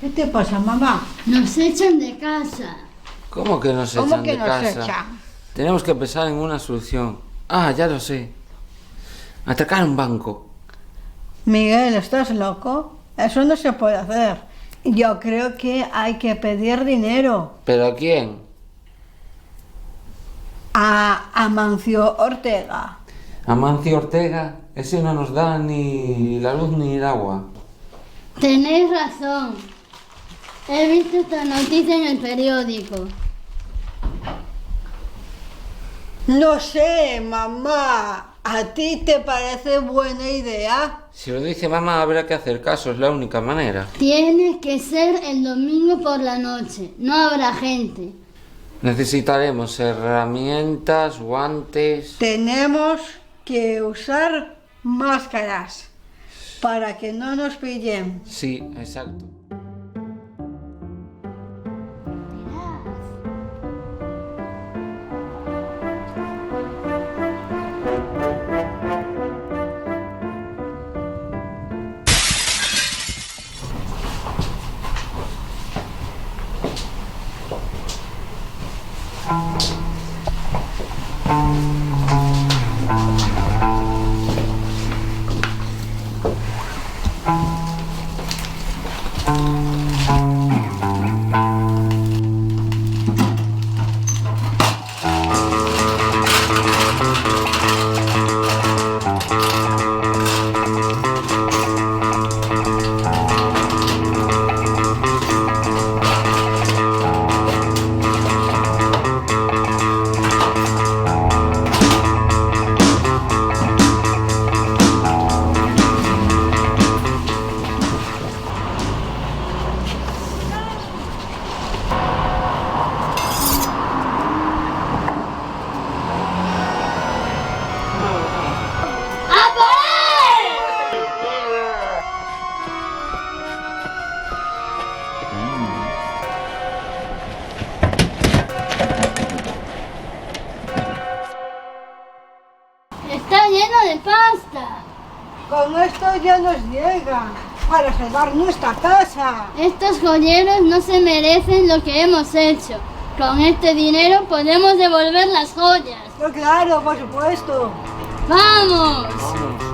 ¿Qué te pasa, mamá? Nos echan de casa. ¿Cómo que nos echan ¿Cómo que de nos casa? echan? Tenemos que pensar en una solución. Ah, ya lo sé. Atacar un banco. Miguel, ¿estás loco? Eso no se puede hacer. Yo creo que hay que pedir dinero ¿Pero a quién? a Amancio Ortega. Amancio Ortega. Ese no nos da ni la luz ni el agua. Tenéis razón. He visto esta noticia en el periódico. No sé, mamá. ¿A ti te parece buena idea? Si lo dice mamá, habrá que hacer caso, es la única manera. Tiene que ser el domingo por la noche. No habrá gente. Necesitaremos herramientas, guantes. Tenemos que usar máscaras para que no nos pillen. Sí, exacto. Está lleno de pasta. Con esto ya nos llega para salvar nuestra casa. Estos joyeros no se merecen lo que hemos hecho. Con este dinero podemos devolver las joyas. Claro, por supuesto. ¡Vamos! Vamos.